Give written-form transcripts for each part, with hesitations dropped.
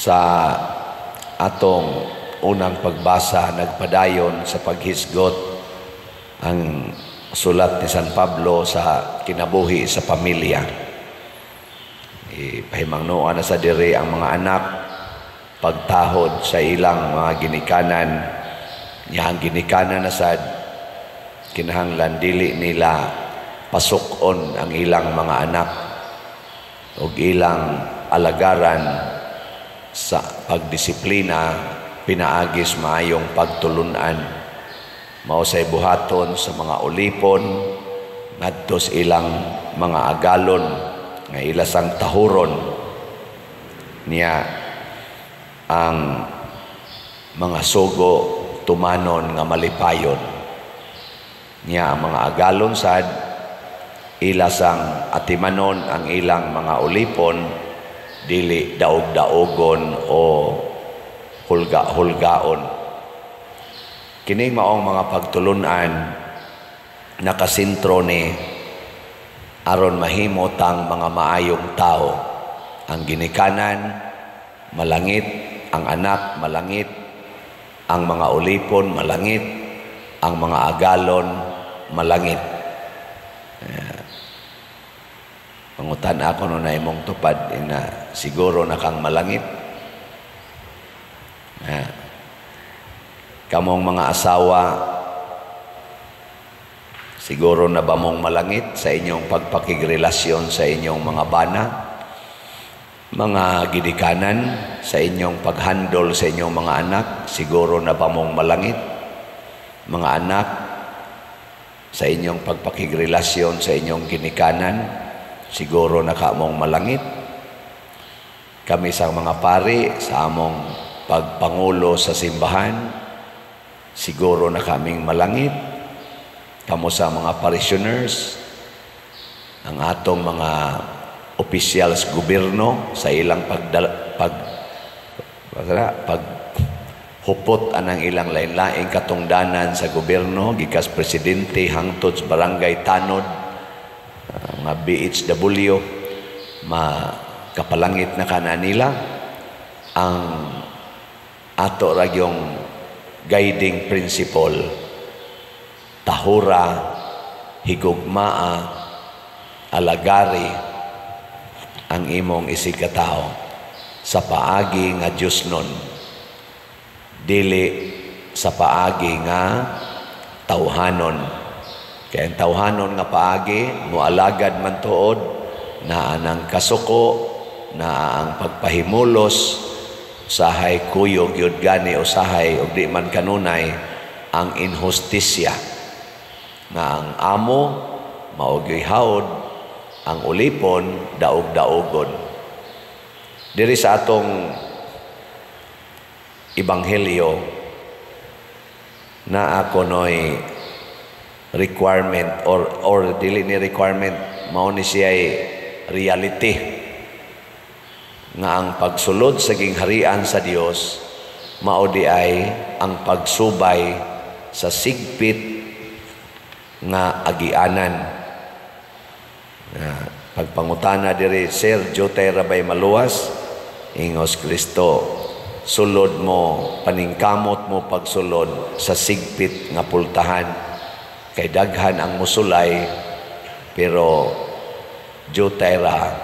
Sa atong unang pagbasa, nagpadayon sa paghisgot ang sulat ni San Pablo sa kinabuhi sa pamilya. Ipahimangnuan na sa diri ang mga anak pagtahod sa ilang mga ginikanan. Yang ginikanan na sad kinahanglan dili nila pasukon ang ilang mga anak o ilang alagaran sa pagdisiplina, pinaagis maayong pagtulunan. Mao say buhaton sa mga ulipon ngadto sa ilang mga agalon nga ilasang tahuron niya ang mga sugo tumanon nga malipayon niya ang mga agalon sad ilasang atimanon ang ilang mga ulipon dili daog-daogon o hulga-hulgaon. Kini maong mga pagtulunan nakasintro ni aron mahimot ang mga maayong tao. Ang ginikanan malangit, ang anak malangit, ang mga ulipon malangit, ang mga agalon malangit. Pangutan ako no na imong tupad na siguro na kang malangit. Kamong mga asawa, siguro na ba mong malangit sa inyong pagpakigrelasyon sa inyong mga bana, mga gidikanan, sa inyong paghandol sa inyong mga anak, siguro na ba mong malangit? Mga anak, sa inyong pagpakigrelasyon sa inyong ginikanan, siguro na ka mong malangit? Kami sa mga pari, sa among pagpangulo sa simbahan, siguro na kaming malangit. Kamo sa mga parishioners, ang atong mga officials gobyerno sa ilang paghupot anang ilang lain-laing katungdanan sa gobyerno, gikas presidente hangtod sa barangay tanod, mga BHW, makapalangit na kananila ang ato ragyong guiding principle, tahura, higugmaa, alagari ang imong isigkatao sa paagi nga Diyos nun, dili sa paagi nga tawhanon. Kaya ang tawhanon nga paagi mualagad man tuod na anang kasuko, na ang pagpahimulos usahay kuyog yun gani, usahay o di man kanunay ang inhustisya na ang amo maugyoy haod, ang ulipon daog-daogon. Diri sa atong ebanghelyo na ako noy requirement or dili ni requirement, mao ni siya reality nga ang pagsulod sa gingharian sa Dios mao di ay ang pagsubay sa sigpit nga agianan. Pagpangutana diri, Sir Jotay Rabay Maluwas, ingos Kristo, sulod mo, paningkamot mo pagsulod sa sigpit nga pultahan, kay daghan ang musulay pero Jotay ra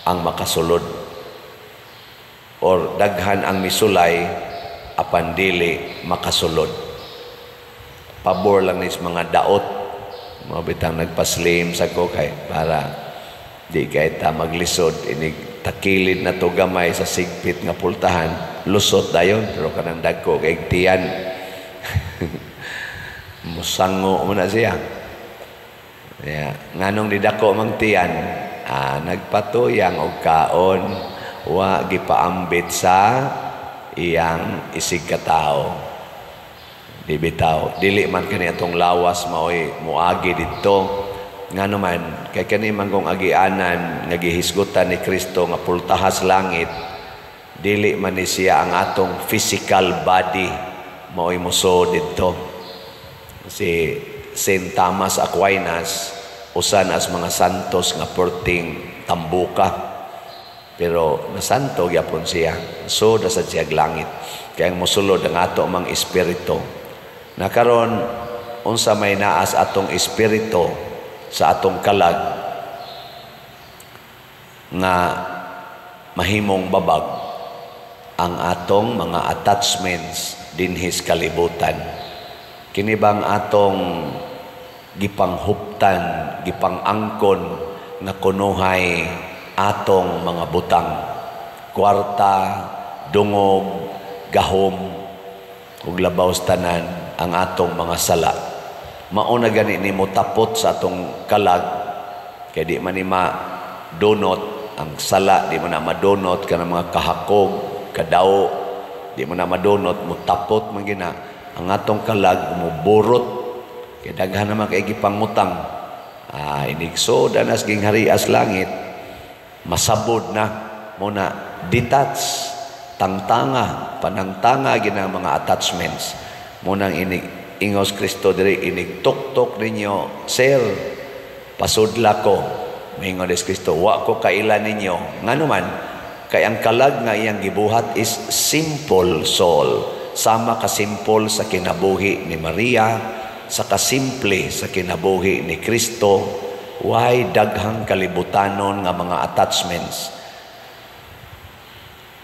ang makasulod. Or daghan ang misulay apan dili makasulod. Pabor lang nis mga daot, mga bitang nagpaslim sa ko kay para di kay ta maglisod, inig takilid na to gamay sa sigpit nga pultahan, lusot dayon pero kanang dagko kay tiyan musango mo na siya. Nganong didako mang tiyan, nagpatuyang og kaon, wa gipaambit sa iyang isigkatao. Di bitaw, dili man kani atong lawas maoy muagi didto. Nga naman, kay kani manggong agianan nga gihisgutan ni Kristo nga pultahas langit, dili man ni siya ang atong physical body maoy muso didto. Si Saint Thomas Aquinas, usan as mga santos nga perting tambuka. pero nasanto gyapon siya. So sa siyag langit. Kaya mosulod ang ato mang espiritu. Nakaron unsa may naas atong espiritu sa atong kalag nga mahimong babag ang atong mga attachments dinhis kalibutan. Kini bang atong gipanghuptan, gipangangkon nga kunuhay atong mga butang, kwarta, dungog, gahom, ug labaw tanan ang atong mga sala. Mao na gani nimo tapot sa atong kalag kay di man ni madunot ang sala, di mo na madunot kanang mga kahakog, kadaw, di mo na madunot, mutapot man gina ang atong kalag, muburot kay daghan naman kay gipangutang. Inigso danas ging harias langit, masabod na muna detach, tangtanga, panangtanga gina mga attachments. Munang ingos Kristo diri inigtuktok ninyo, sir, pasudla ko. Maingon des Kristo, wa ko kailan ninyo. Nganuman, kay ang kalag nga iyang gibuhat is simple soul. Sama ka simple sa kinabuhi ni Maria, sa kasimple sa kinabuhi ni Kristo. Why daghang kalibutanon nga mga attachments.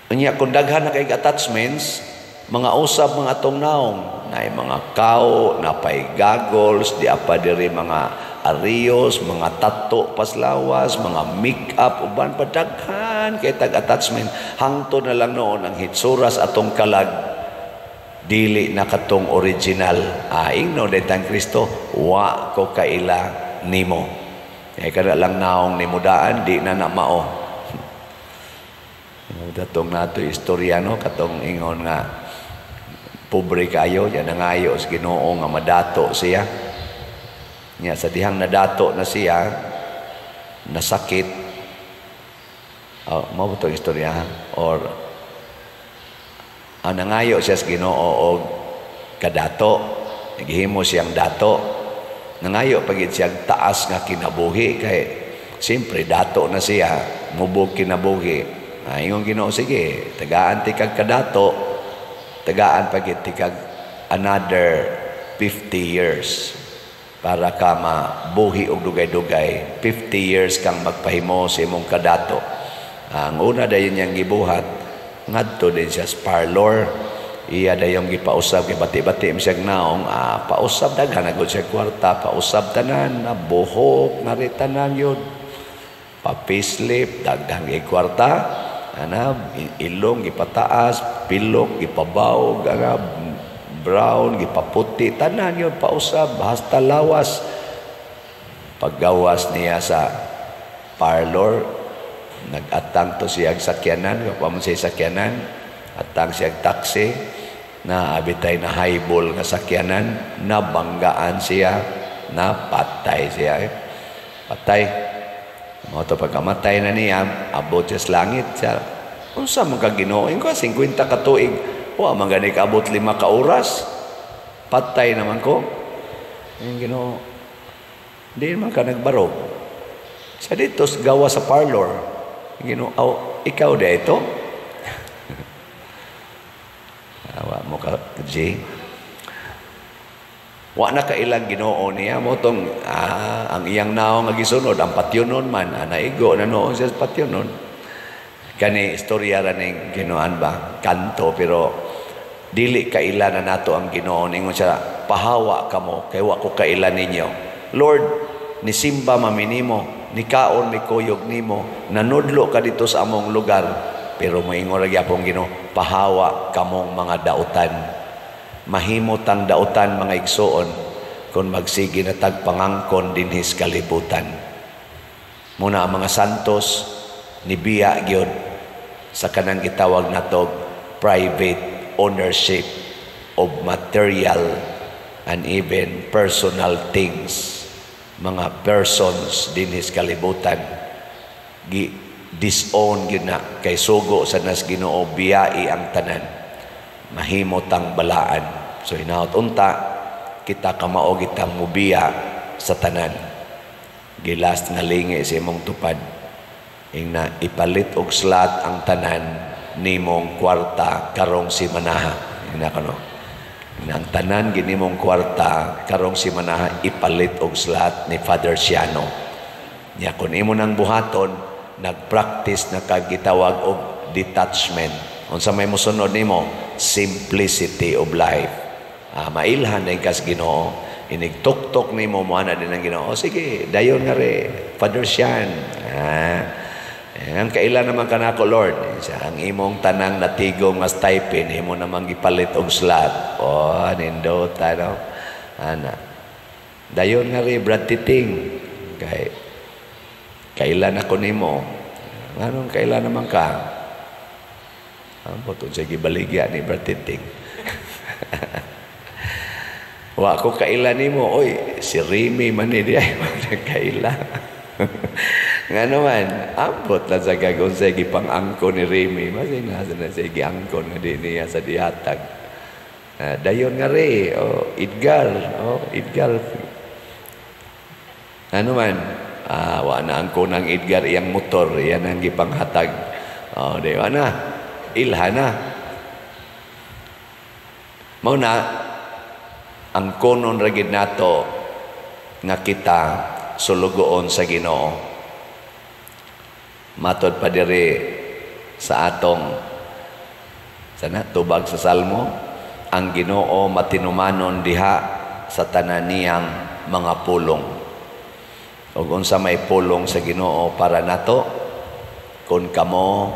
Unya kung daghan na kay attachments, mga usab mga atong naong, na mga kao, napay goggles, di apa diri mga arios, mga tattoo paslawas, mga make-up, uban padaghan kay tag-attachment. Hangto na lang noon ang hitsuras atong kalag, dili na katong original. Ingno detang Kristo, wa ko kaila nimo. Kaya kada lang naong nimudaan, di na mao. Datong nato istorya no, katong ingon nga, pobre kayo, yan nangayo sa Ginoo nga madato siya. Nya sa dihang nadato na siya, nasakit. Mao to istorya or nangayo siya sa Ginoo og kadato, naghimo siyang dato. Nangayo pagid siyang taas nga kinabuhi kay siyempre dato na siya, mubog kinabuhi. Ingon Ginoo, sige, tagaan ti kag kadato, tagaan pagid ti kag another 50 years para ka mabuhi og dugay-dugay. 50 years kang magpahimo sa imong kadato. Ang una dayon niyang gibuhat, ngadto din siya sa parlor. Iya dayong gipausab, gibati-bati siyang naong, pausab daghan agud siya kwarta, pausab tanan, nabuhok, naritanan yun. Papislip, daghang kwarta, ilong gipataas, pilok gipabaw, brown, gipaputi, tanan yun, pausab, hasta lawas. Paggawas niya sa parlor, nag-atang to siyang sakyanan, kapamon siya sakyanan, atang siyang taxi, na abitay na highball nga sakyanan, nabanggaan siya, napatay siya. Patay. Mga ito pagkamatay na niya, abot siya sa langit siya. Unsa man ka Ginoo? Ko 50 ka tuig. Wa man gani ka abot 5 ka oras. Patay naman ko. Yung Ginoo, di man ka nagbarog. Sa dito gawa sa parlor. Ginoo, ikaw da ito? Awa mo ka, G. Wa na kailang Ginoo niya mo tong ang iyang naong nga gisunod ang patyonon man naigo na noon siya sa patyonon. Kani istorya ra ning Ginoon ba kanto, pero dili kaila na nato ang Ginoo. Ingon siya, pahawa kamo kay wa ko kaila ninyo. Lord, ni simba maminimo, ni kaon mi kuyog nimo, nanudlo ka dito sa among lugar, pero moingon ra gyapon Ginoo, pahawa kamong mga dautan. Mahimot ang dautan mga igsoon kung magsige na tagpangangkon dinhis kalibutan. Muna ang mga santos nibiya gyud sa kanang gitawag natog private ownership of material and even personal things. Mga persons dinhis kalibutan disown gyud na kay sugo sa nas Ginoo, biyai ang tanan. Mahimot ang balaan. So hinaut unta kita kamao kitang mubiya sa tanan. Gilas nga lingi sa imong tupad. ing na ipalit og slot ang tanan nimong kwarta karong simanaha. Ing na kano. Ang tanan ginimong kwarta karong simanaha ipalit og slot ni Father Siano. Nya kun imo nang buhaton, nagpractice na kag gitawag og detachment. Unsa may mosunod nimo? Simplicity of life. Mailhan na kas Ginoo. Inig tok-tok nimo mo ana din ang Ginoo. Sige, dayon nga re, Father Sian. Ang kaila naman kanako Lord. Ang imong tanang natigom nga stipend, imo namang gipalit og slot. Nindot ano. Ana. Dayon nga re, Brad Titing. Kailan ako nimo? Anong kailan naman ka? Ang potong siya gibaligya ni Brad Titing. Wa ko kailan nimo, oy, si Remy man ni diay kaila. Nga naman, ambot lang sa gagon sa gipang-angko ni Remy. Masin na sa giangko na din niya sa dihatag. Dayon nga re, Edgar, Edgar. Ano man, wa na angko ng Edgar iyang motor, yan ang gipanghatag. Di ba na, ilhan na. Mao na, ang konon ragid nato nga kita sulugoon sa Ginoo. Matod pa diri sa atong tubag sa Salmo, ang Ginoo matinumanon diha sa tanan niyang mga pulong. Ug unsa may pulong sa Ginoo para nato, kun kamo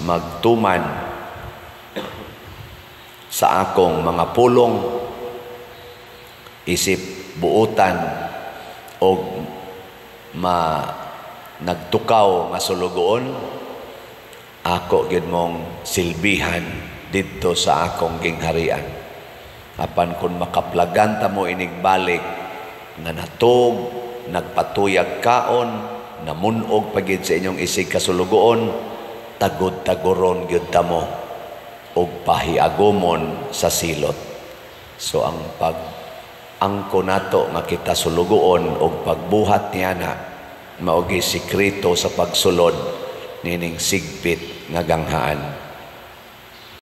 magtuman sa akong mga pulong, isip buutan o nagtukaw nga sulugoon, ako gid mong silbihan didto sa akong gingharian. Apan kung makaplagan ta mo inigbalik nga natog, nagpatuyag kaon, namunog pagid sa inyong isig kasulugoon, tagod-tagoron gyud ta mo og pahiagomon sa silot. So ang pag-angko nato nga kita sulugoon og pagbuhat niya na maogi sikreto sa pagsulod nining sigpit nga ganghaan.